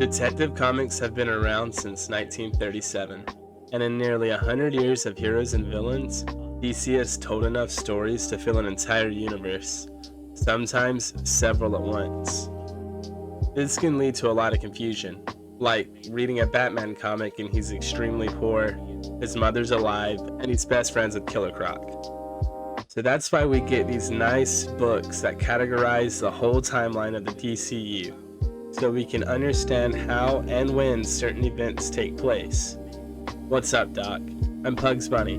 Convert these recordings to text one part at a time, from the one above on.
Detective comics have been around since 1937, and in nearly 100 years of heroes and villains, DC has told enough stories to fill an entire universe, sometimes several at once. This can lead to a lot of confusion, like reading a Batman comic and he's extremely poor, his mother's alive, and he's best friends with Killer Croc. So that's why we get these nice books that categorize the whole timeline of the DCU, so we can understand how and when certain events take place. What's up, Doc? I'm Pugs Bunny,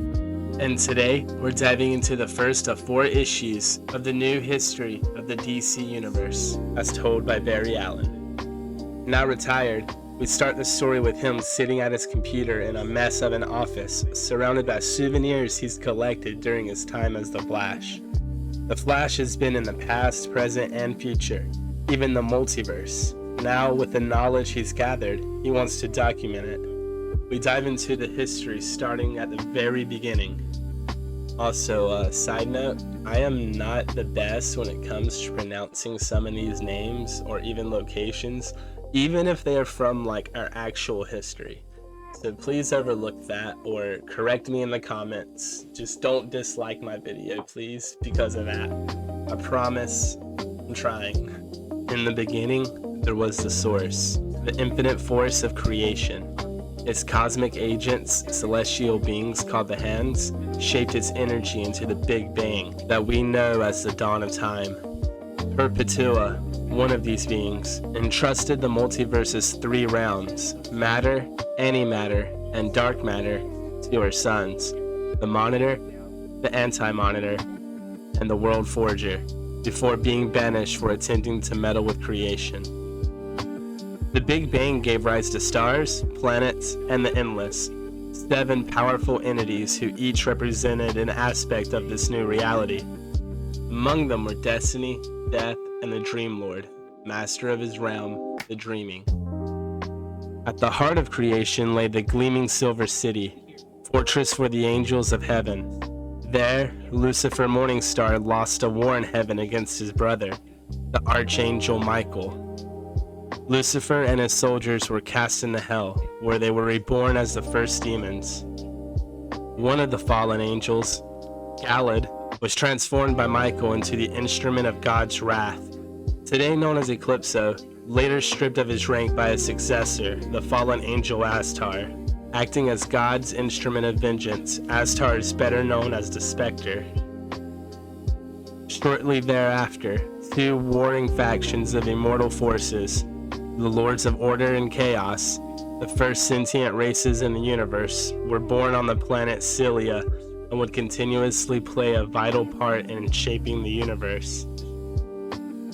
and today we're diving into the first of 4 issues of the new history of the DC Universe, as told by Barry Allen. Now retired, we start the story with him sitting at his computer in a mess of an office, surrounded by souvenirs he's collected during his time as the Flash. The Flash has been in the past, present, and future, even the multiverse. Now, with the knowledge he's gathered, he wants to document it. We dive into the history starting at the very beginning. Also, side note, I am not the best when it comes to pronouncing some of these names or even locations, even if they are from like our actual history. So please overlook that or correct me in the comments. Just don't dislike my video, please, because of that. I promise I'm trying. In the beginning, there was the source, the infinite force of creation. Its cosmic agents, celestial beings called the Hands, shaped its energy into the Big Bang that we know as the dawn of time. Perpetua, one of these beings, entrusted the multiverse's 3 realms, matter, antimatter, and dark matter, to her sons, the Monitor, the Anti-Monitor, and the World Forger, before being banished for attempting to meddle with creation. The Big Bang gave rise to stars, planets, and the Endless, 7 powerful entities who each represented an aspect of this new reality. Among them were Destiny, Death, and the Dream Lord, master of his realm, the Dreaming. At the heart of creation lay the gleaming Silver City, fortress for the angels of heaven. There, Lucifer Morningstar lost a war in heaven against his brother, the Archangel Michael. Lucifer and his soldiers were cast into hell, where they were reborn as the first demons. One of the fallen angels, Galad, was transformed by Michael into the instrument of God's wrath, today known as Eclipso, later stripped of his rank by his successor, the fallen angel Astar. Acting as God's instrument of vengeance, Astar is better known as the Spectre. Shortly thereafter, 2 warring factions of immortal forces, the Lords of Order and Chaos, the first sentient races in the universe, were born on the planet Cilia and would continuously play a vital part in shaping the universe.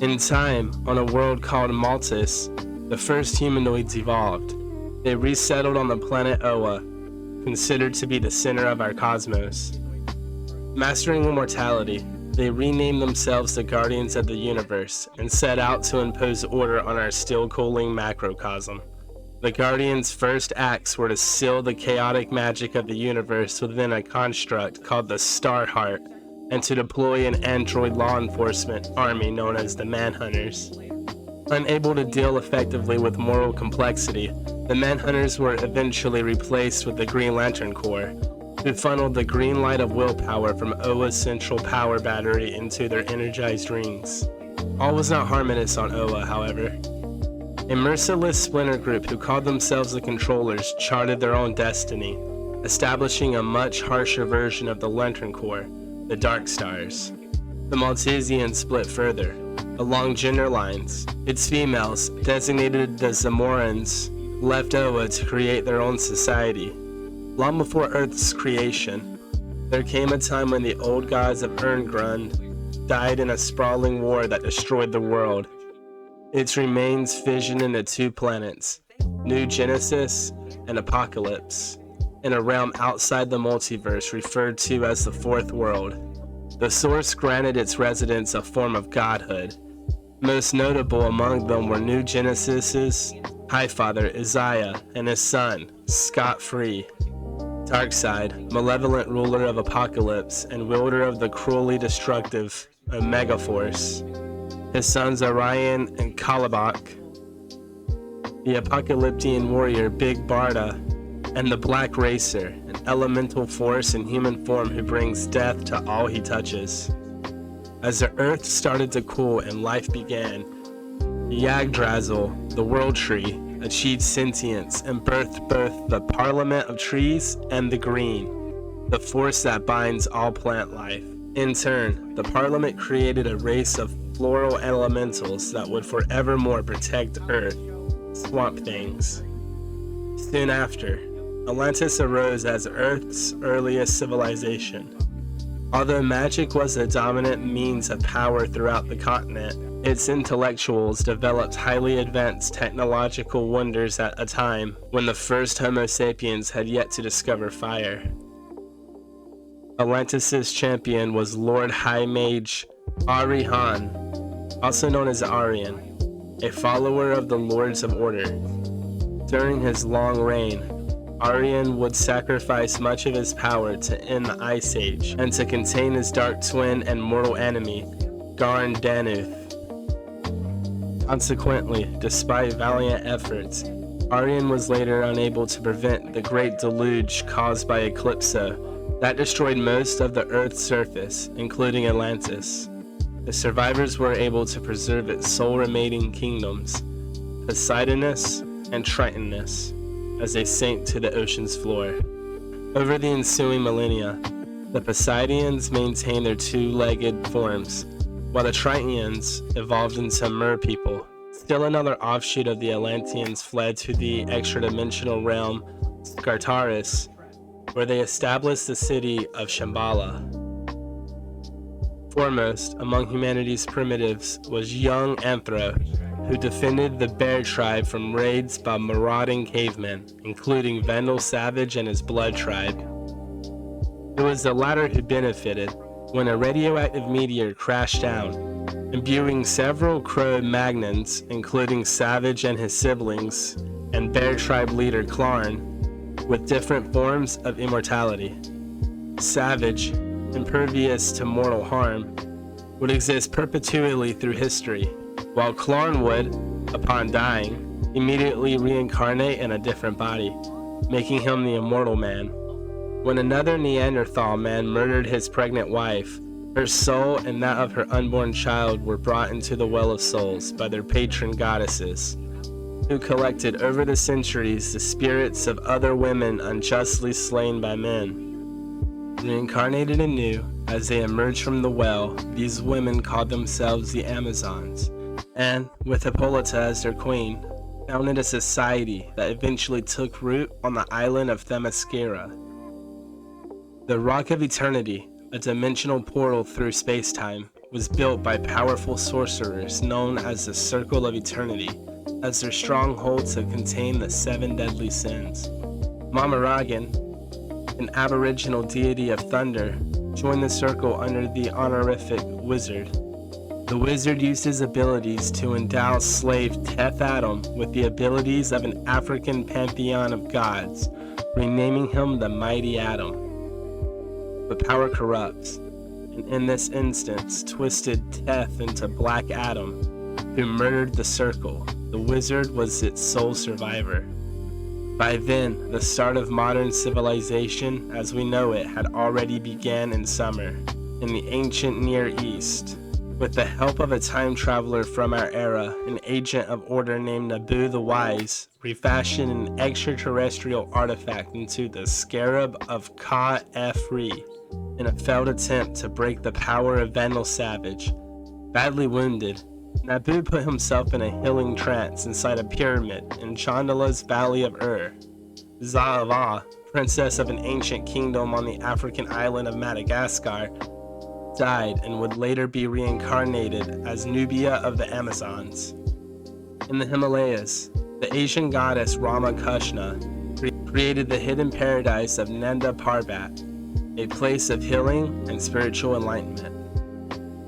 In time, on a world called Maltus, the first humanoids evolved. They resettled on the planet Oa, considered to be the center of our cosmos. Mastering immortality, they renamed themselves the Guardians of the Universe and set out to impose order on our still-cooling macrocosm. The Guardians' first acts were to seal the chaotic magic of the universe within a construct called the Starheart, and to deploy an android law enforcement army known as the Manhunters. Unable to deal effectively with moral complexity, the Manhunters were eventually replaced with the Green Lantern Corps, who funneled the green light of willpower from Oa's central power battery into their energized rings. All was not harmonious on Oa, however. A merciless splinter group who called themselves the Controllers charted their own destiny, establishing a much harsher version of the Lantern Corps, the Dark Stars. The Maltesians split further, along gender lines. Its females, designated the Zamorans, left Oa to create their own society. Long before Earth's creation, there came a time when the old gods of Erngrund died in a sprawling war that destroyed the world. Its remains fissioned into 2 planets, New Genesis and Apocalypse, in a realm outside the multiverse referred to as the Fourth World. The Source granted its residents a form of godhood. Most notable among them were New Genesis's Highfather Isaiah and his son, Scott Free. Darkseid, malevolent ruler of Apocalypse and wielder of the cruelly destructive Omega Force. His sons Orion and Kalibak. the apocalyptic warrior Big Barda, and the Black Racer, an elemental force in human form who brings death to all he touches. As the earth started to cool and life began, Yggdrasil, the world tree, achieved sentience and birthed both the Parliament of Trees and the Green, the force that binds all plant life. In turn, the Parliament created a race of floral elementals that would forevermore protect Earth, swamp things. Soon after, Atlantis arose as Earth's earliest civilization. Although magic was the dominant means of power throughout the continent, its intellectuals developed highly advanced technological wonders at a time when the first Homo sapiens had yet to discover fire. Atlantis' champion was Lord High Mage Ari-Han, also known as Arian, a follower of the Lords of Order. During his long reign, Arian would sacrifice much of his power to end the Ice Age and to contain his dark twin and mortal enemy, Garn Danuth. Consequently, despite valiant efforts, Arian was later unable to prevent the Great Deluge caused by Eclipso that destroyed most of the Earth's surface, including Atlantis. The survivors were able to preserve its sole remaining kingdoms, Poseidonus and Tritonus, as they sank to the ocean's floor. Over the ensuing millennia, the Poseidonians maintained their two-legged forms, while the Tritonians evolved into mer-people. Still another offshoot of the Atlanteans fled to the extra-dimensional realm Scartaris, where they established the city of Shambhala. Foremost among humanity's primitives was young Anthro, who defended the Bear tribe from raids by marauding cavemen, including Vendel Savage and his Blood tribe. It was the latter who benefited when a radioactive meteor crashed down, imbuing several Cro-Magnons, including Savage and his siblings, and Bear tribe leader Clarn, with different forms of immortality. Savage, impervious to mortal harm, would exist perpetually through history, while Clarn would, upon dying, immediately reincarnate in a different body, making him the immortal man. When another Neanderthal man murdered his pregnant wife, her soul and that of her unborn child were brought into the Well of Souls by their patron goddesses, who collected over the centuries the spirits of other women unjustly slain by men. Reincarnated anew, as they emerged from the well, these women called themselves the Amazons, and, with Hippolyta as their queen, founded a society that eventually took root on the island of Themyscira. The Rock of Eternity, a dimensional portal through space-time, was built by powerful sorcerers known as the Circle of Eternity, as their stronghold to contain the 7 deadly sins. Mamaragan, an aboriginal deity of thunder, joined the circle under the honorific Wizard. The Wizard used his abilities to endow slave Teth Adam with the abilities of an African pantheon of gods, renaming him the Mighty Adam. But power corrupts, and in this instance twisted Teth into Black Adam, who murdered the Circle. The Wizard was its sole survivor. By then, the start of modern civilization as we know it had already began in Sumer, in the ancient Near East. With the help of a time traveler from our era, an agent of order named Nabu the Wise refashioned an extraterrestrial artifact into the Scarab of Ka-Efri in a failed attempt to break the power of Vendel Savage. Badly wounded, Nabu put himself in a healing trance inside a pyramid in Chandala's Valley of Ur. Za'ava, princess of an ancient kingdom on the African island of Madagascar, died and would later be reincarnated as Nubia of the Amazons. In the Himalayas, the Asian goddess Rama Kushna created the hidden paradise of Nanda Parbat, a place of healing and spiritual enlightenment.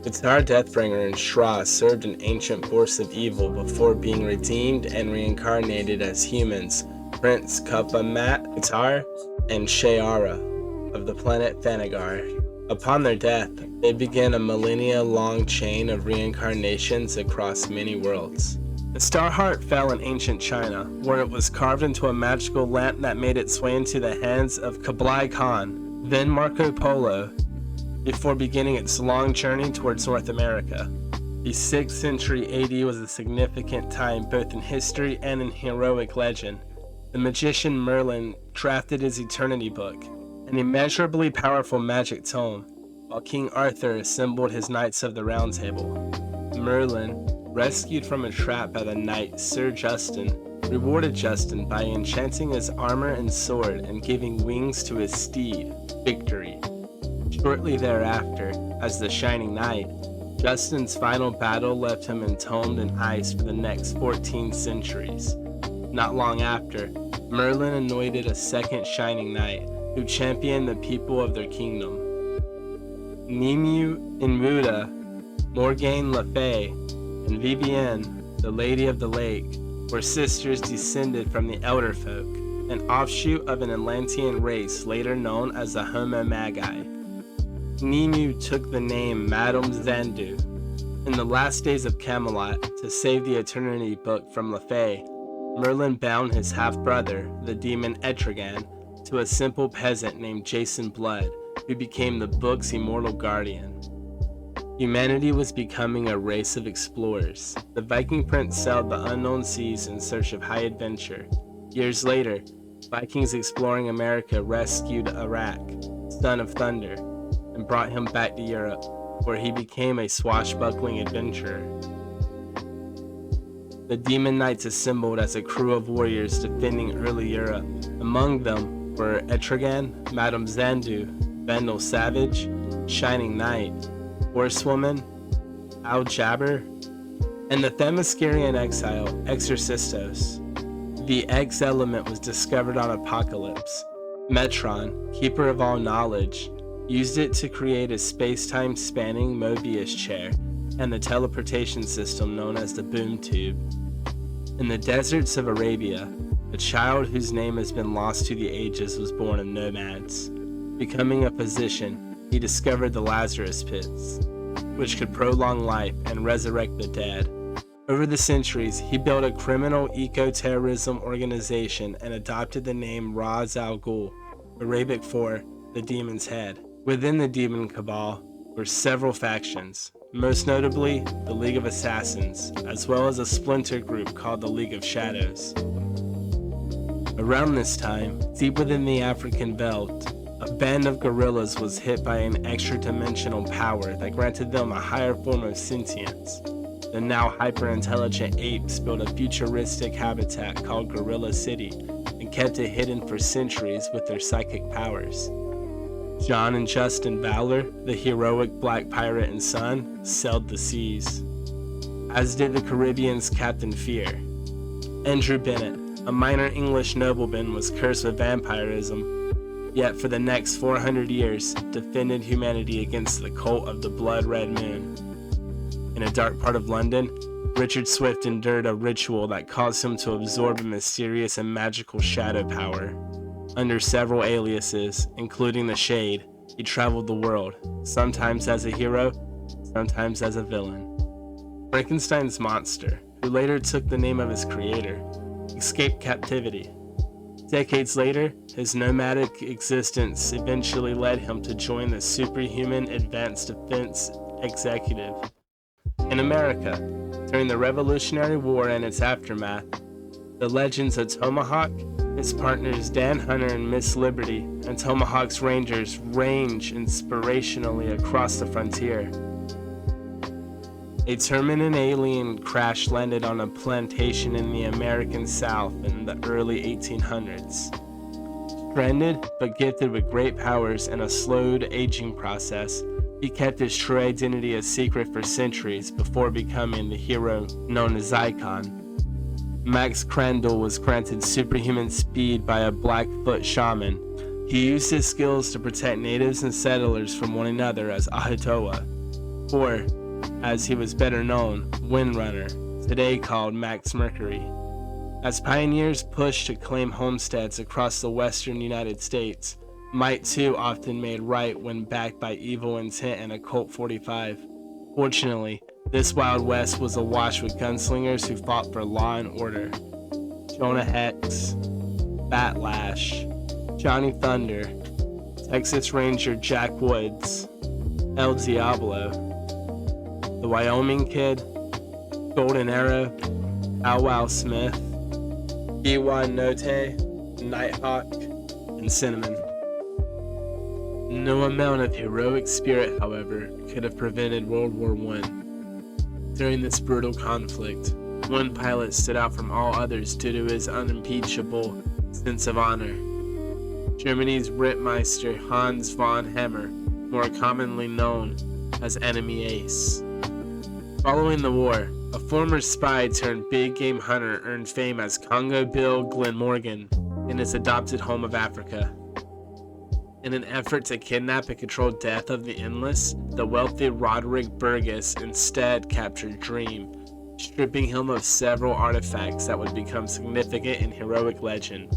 Qatar Deathbringer and Shra served an ancient force of evil before being redeemed and reincarnated as humans, Prince Kapamat Qatar and Shayara of the planet Thanagar. Upon their death, they began a millennia-long chain of reincarnations across many worlds. The star heart fell in ancient China, where it was carved into a magical lamp that made its way into the hands of Kublai Khan, then Marco Polo, before beginning its long journey towards North America. The 6th century AD was a significant time both in history and in heroic legend. The magician Merlin crafted his Eternity Book, an immeasurably powerful magic tome, while King Arthur assembled his Knights of the Round Table. Merlin, rescued from a trap by the knight Sir Justin, rewarded Justin by enchanting his armor and sword and giving wings to his steed, Victory. Shortly thereafter, as the Shining Knight, Justin's final battle left him entombed in ice for the next 14 centuries. Not long after, Merlin anointed a second Shining Knight who championed the people of their kingdom. Nimue Inmuda, Morgane Le Fay, and Vivienne, the Lady of the Lake, were sisters descended from the Elder Folk, an offshoot of an Atlantean race later known as the Homo Magi. Nimue took the name Madame Xanadu. In the last days of Camelot, to save the Eternity Book from Le Fay, Merlin bound his half-brother, the demon Etrigan, to a simple peasant named Jason Blood, who became the book's immortal guardian. Humanity was becoming a race of explorers. The Viking prince sailed the unknown seas in search of high adventure. Years later, Vikings exploring America rescued Arak, son of Thunder, and brought him back to Europe, where he became a swashbuckling adventurer. The Demon Knights assembled as a crew of warriors defending early Europe. Among them were Etrigan, Madame Xanadu, Vandal Savage, Shining Knight, Horsewoman, Aljabber, and the Themyscirian exile, Exorcistos. The X-element was discovered on Apocalypse. Metron, keeper of all knowledge, used it to create a space-time spanning Mobius chair and the teleportation system known as the Boom Tube. In the deserts of Arabia, a child whose name has been lost to the ages was born of nomads. Becoming a physician, he discovered the Lazarus Pits, which could prolong life and resurrect the dead. Over the centuries, he built a criminal eco-terrorism organization and adopted the name Raz Al Ghul, Arabic for the Demon's Head. Within the Demon Cabal were several factions, most notably the League of Assassins, as well as a splinter group called the League of Shadows. Around this time, deep within the African belt, a band of gorillas was hit by an extra-dimensional power that granted them a higher form of sentience. The now hyper-intelligent apes built a futuristic habitat called Gorilla City and kept it hidden for centuries with their psychic powers. John and Justin Valor, the heroic black pirate and son, sailed the seas, as did the Caribbean's Captain Fear. Andrew Bennett, a minor English nobleman, was cursed with vampirism, yet for the next 400 years defended humanity against the cult of the Blood Red Moon. In a dark part of London, Richard Swift endured a ritual that caused him to absorb a mysterious and magical shadow power. Under several aliases, including the Shade, he traveled the world, sometimes as a hero, sometimes as a villain. Frankenstein's monster, who later took the name of his creator, escaped captivity. Decades later, his nomadic existence eventually led him to join the Superhuman Advanced Defense Executive. In America, during the Revolutionary War and its aftermath, the legends of Tomahawk, his partners Dan Hunter and Miss Liberty, and Tomahawk's Rangers range inspirationally across the frontier. A Terminant alien crash landed on a plantation in the American South in the early 1800s. Stranded, but gifted with great powers and a slowed aging process, he kept his true identity a secret for centuries before becoming the hero known as Icon. Max Crandall was granted superhuman speed by a Blackfoot shaman. He used his skills to protect natives and settlers from one another as Ahitoa, or, as he was better known, Windrunner, today called Max Mercury. As pioneers pushed to claim homesteads across the western United States, might too often made right when backed by evil intent and a Colt 45. Fortunately, This Wild West was awash with gunslingers who fought for law and order. Jonah Hex, Batlash, Johnny Thunder, Texas Ranger Jack Woods, El Diablo, the Wyoming Kid, Golden Arrow, Ow Wow Smith, Iwan Note, Nighthawk, and Cinnamon. No amount of heroic spirit, however, could have prevented World War I. During this brutal conflict, one pilot stood out from all others due to his unimpeachable sense of honor. Germany's Rittmeister Hans von Hammer, more commonly known as Enemy Ace. Following the war, a former spy turned big game hunter earned fame as Congo Bill Glenmorgan in his adopted home of Africa. In an effort to kidnap and control death of the endless, the wealthy Roderick Burgess instead captured Dream, stripping him of several artifacts that would become significant in heroic legend.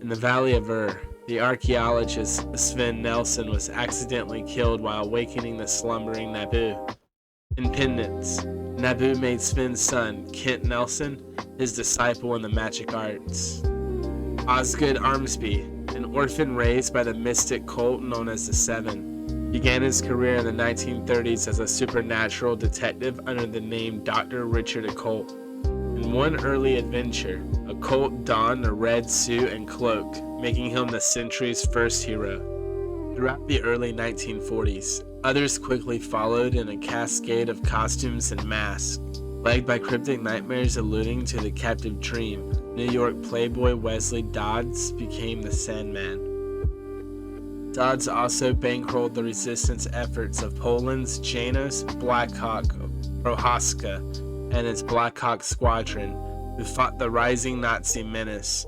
In the Valley of the archaeologist Sven Nelson was accidentally killed while awakening the slumbering Naboo. In Pendants, Naboo made Sven's son, Kent Nelson, his disciple in the magic arts. Osgood Armsby, an orphan raised by the mystic cult known as the Seven, began his career in the 1930s as a supernatural detective under the name Dr. Richard Occult. In one early adventure, Occult donned a red suit and cloak, making him the century's first hero. Throughout the early 1940s, others quickly followed in a cascade of costumes and masks. Plagued by cryptic nightmares alluding to the captive Dream, New York playboy Wesley Dodds became the Sandman. Dodds also bankrolled the resistance efforts of Poland's Janos Blackhawk Prohaska and his Blackhawk Squadron, who fought the rising Nazi menace,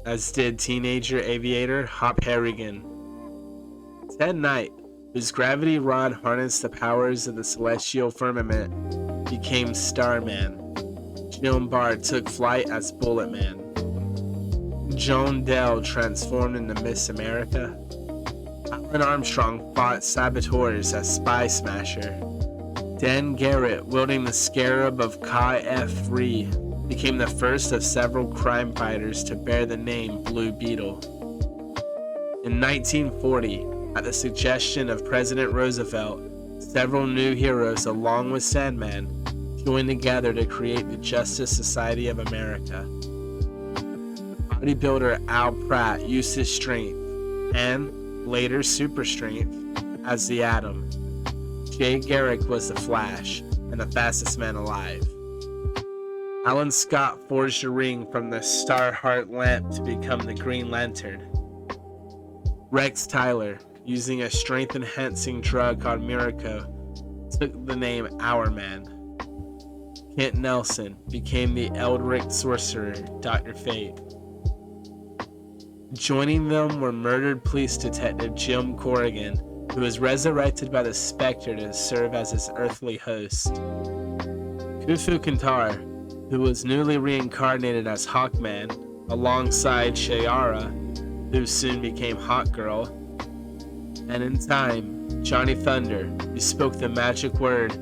as did teenager aviator Hop Harrigan. Ted Knight, whose gravity rod harnessed the powers of the celestial firmament, became Starman. Jim Barr took flight as Bulletman. Joan Dell transformed into Miss America. Alan Armstrong fought saboteurs as Spy Smasher. Dan Garrett, wielding the scarab of Kai F. Ree, became the first of several crime fighters to bear the name Blue Beetle. In 1940, at the suggestion of President Roosevelt, several new heroes, along with Sandman, joined together to create the Justice Society of America. Bodybuilder Al Pratt used his strength, and later super strength, as the Atom. Jay Garrick was the Flash, and the fastest man alive. Alan Scott forged a ring from the Starheart lamp to become the Green Lantern. Rex Tyler, using a strength-enhancing drug called Miracle, took the name Our Man. Kent Nelson became the Eldritch Sorcerer, Dr. Fate. Joining them were murdered police detective Jim Corrigan, who was resurrected by the Spectre to serve as his earthly host. Kufu Kantar, who was newly reincarnated as Hawkman, alongside Shayara, who soon became Hawkgirl, and in time, Johnny Thunder, who spoke the magic word,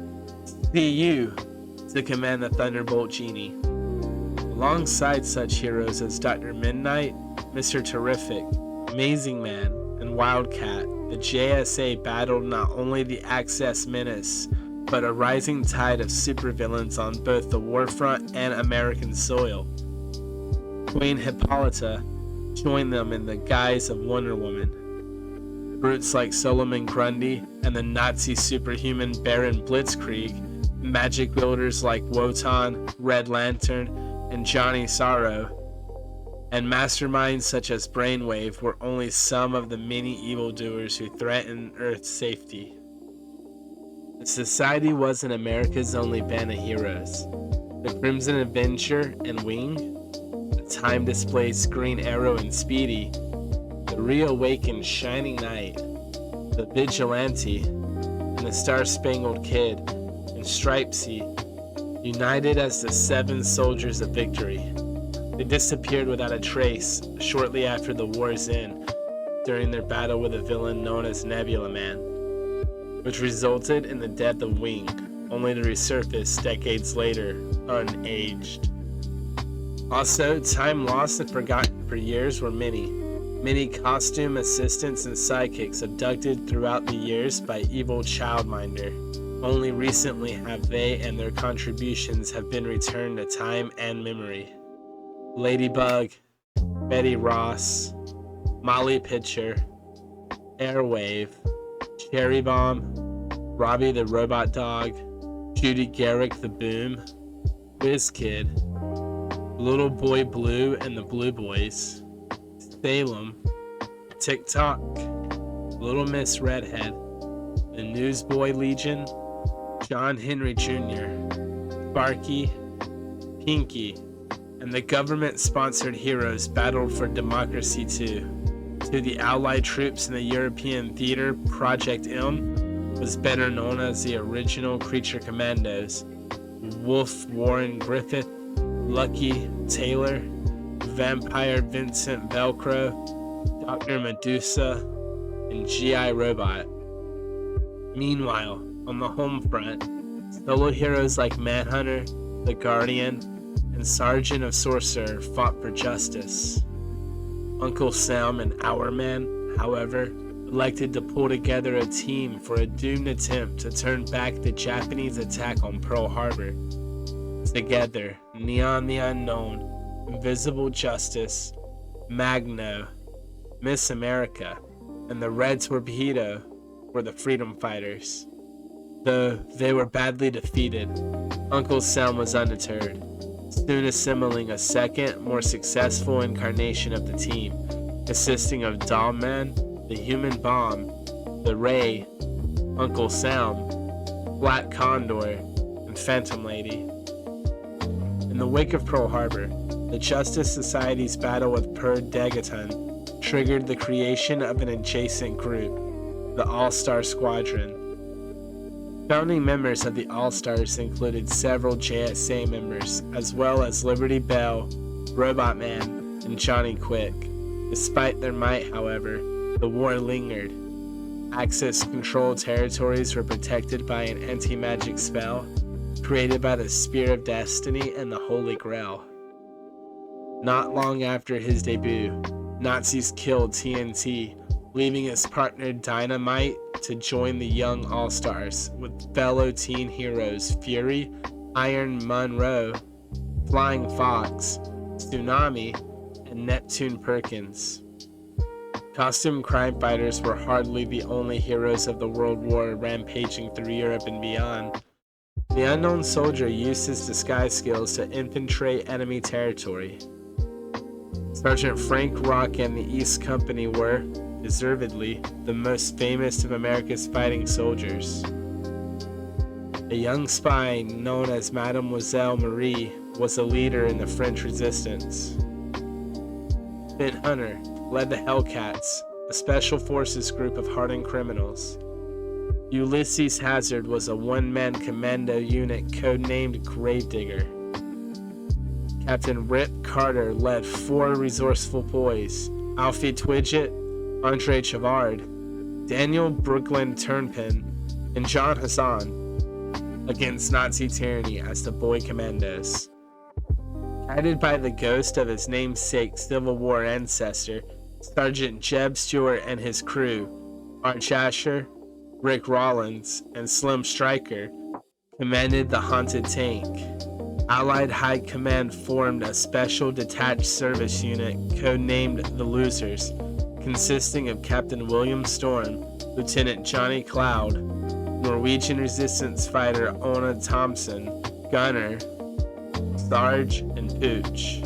"See you," to command the Thunderbolt Genie. Alongside such heroes as Dr. Midnight, Mr. Terrific, Amazing Man, and Wildcat, the JSA battled not only the Axis menace, but a rising tide of supervillains on both the warfront and American soil. Queen Hippolyta joined them in the guise of Wonder Woman. Brutes like Solomon Grundy and the Nazi superhuman Baron Blitzkrieg, magic builders like Wotan, Red Lantern, and Johnny Sorrow, and masterminds such as Brainwave were only some of the many evildoers who threatened Earth's safety. The Society wasn't America's only band of heroes. The Crimson Adventure and Wing, the time-displaced Green Arrow and Speedy, the reawakened Shining Knight, the Vigilante, and the Star-Spangled Kid, and Stripesy, united as the Seven Soldiers of Victory. They disappeared without a trace shortly after the war's end during their battle with a villain known as Nebula Man, which resulted in the death of Wing, only to resurface decades later, unaged. Also, time lost and forgotten for years were many. Many costume assistants and sidekicks abducted throughout the years by evil childminder. Only recently have they and their contributions have been returned to time and memory. Ladybug, Betty Ross, Molly Pitcher, Airwave, Cherry Bomb, Robbie the Robot Dog, Judy Garrick the Boom, WizKid, Little Boy Blue and the Blue Boys, Salem, TikTok, Little Miss Redhead, the Newsboy Legion, John Henry Jr., Sparky, Pinky, and the government-sponsored heroes battled for democracy too. To the Allied troops in the European theater, Project M was better known as the original Creature Commandos. Wolf Warren Griffith, Lucky Taylor, Vampire Vincent Velcro, Dr. Medusa, and G.I. Robot. Meanwhile, on the home front, solo heroes like Manhunter, the Guardian, and Sergeant of Sorcerer fought for justice. Uncle Sam and Hourman, however, elected to pull together a team for a doomed attempt to turn back the Japanese attack on Pearl Harbor. Together, Neon the Unknown, Invisible Justice, Magno, Miss America, and the Red Torpedo were the freedom fighters. Though they were badly defeated, Uncle Sam was undeterred, soon assembling a second, more successful incarnation of the team, consisting of Dollman, the Human Bomb, the Ray, Uncle Sam, Black Condor, and Phantom Lady. In the wake of Pearl Harbor, the Justice Society's battle with Per Degaton triggered the creation of an adjacent group, the All-Star Squadron. Founding members of the All-Stars included several JSA members, as well as Liberty Bell, Robot Man, and Johnny Quick. Despite their might, however, the war lingered. Access-controlled territories were protected by an anti-magic spell created by the Spear of Destiny and the Holy Grail. Not long after his debut, Nazis killed TNT, leaving his partner Dynamite to join the young All-Stars with fellow teen heroes Fury, Iron Monroe, Flying Fox, Tsunami, and Neptune Perkins. Costume crime fighters were hardly the only heroes of the World War rampaging through Europe and beyond. The unknown soldier used his disguise skills to infiltrate enemy territory. Sergeant Frank Rock and the East Company were, deservedly, the most famous of America's fighting soldiers. A young spy known as Mademoiselle Marie was a leader in the French resistance. Ben Hunter led the Hellcats, a special forces group of hardened criminals. Ulysses Hazard was a one-man commando unit codenamed Gravedigger. Captain Rip Carter led 4 resourceful boys, Alfie Twidget, Andre Chavard, Daniel Brooklyn Turnpin, and John Hassan, against Nazi tyranny as the Boy Commandos. Guided by the ghost of his namesake Civil War ancestor, Sergeant Jeb Stewart and his crew, Arch Asher, Rick Rollins, and Slim Stryker, commanded the Haunted Tank. Allied High Command formed a special detached service unit codenamed the Losers, consisting of Captain William Storm, Lieutenant Johnny Cloud, Norwegian resistance fighter Ona Thompson, Gunner, Sarge, and Pooch.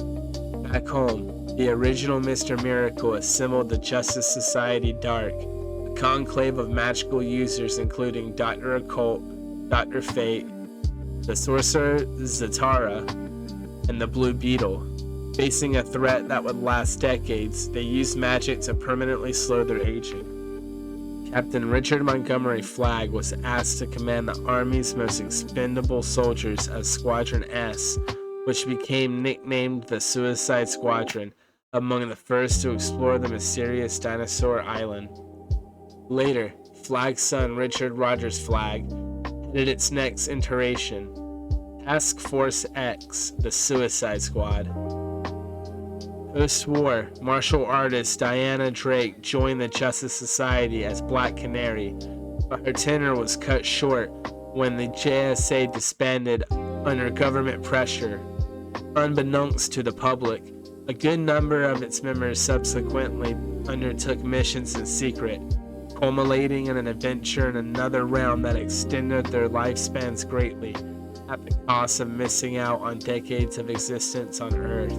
Back home, the original Mr. Miracle assembled the Justice Society Dark, a conclave of magical users including Dr. Occult, Dr. Fate, the Sorcerer Zatara, and the Blue Beetle. Facing a threat that would last decades, they used magic to permanently slow their aging. Captain Richard Montgomery Flagg was asked to command the Army's most expendable soldiers as Squadron S, which became nicknamed the Suicide Squadron, among the first to explore the mysterious Dinosaur Island. Later, Flagg's son Richard Rogers Flagg did its next iteration, Task Force X, the Suicide Squad. Post-war, martial artist Diana Drake joined the Justice Society as Black Canary, but her tenure was cut short when the JSA disbanded under government pressure. Unbeknownst to the public, a good number of its members subsequently undertook missions in secret, culminating in an adventure in another realm that extended their lifespans greatly, at the cost of missing out on decades of existence on Earth.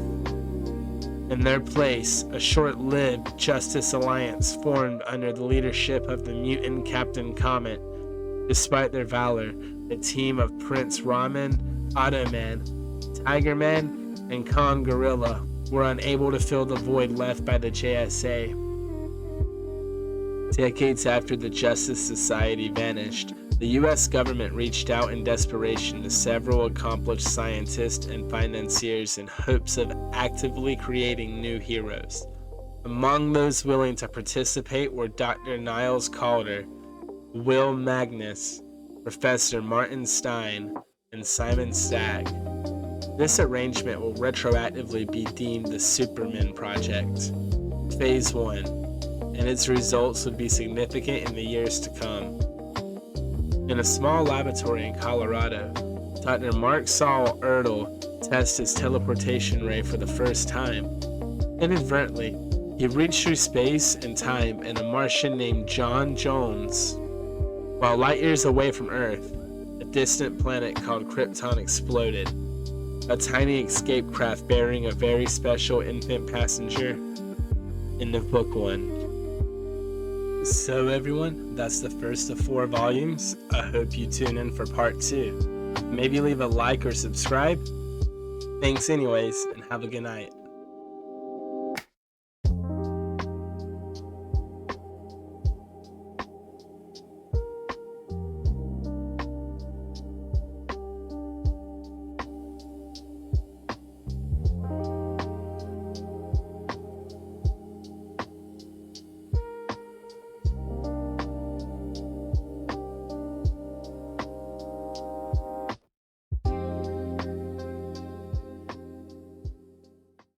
In their place, a short-lived Justice Alliance formed under the leadership of the mutant Captain Comet. Despite their valor, the team of Prince Ramen, Automan, Tigerman, and Khan Gorilla were unable to fill the void left by the JSA. Decades after the Justice Society vanished, the US government reached out in desperation to several accomplished scientists and financiers in hopes of actively creating new heroes. Among those willing to participate were Dr. Niles Calder, Will Magnus, Professor Martin Stein, and Simon Stagg. This arrangement will retroactively be deemed the Superman Project, Phase 1, and its results would be significant in the years to come. In a small laboratory in Colorado, Dr. Mark Saul Erdel tests his teleportation ray for the first time. Inadvertently, he reached through space and time and a Martian named John Jones. While light years away from Earth, a distant planet called Krypton exploded. A tiny escape craft bearing a very special infant passenger. End of book 1. So everyone, that's the first of 4 volumes. I hope you tune in for part 2. Maybe leave a like or subscribe. Thanks anyways, and have a good night.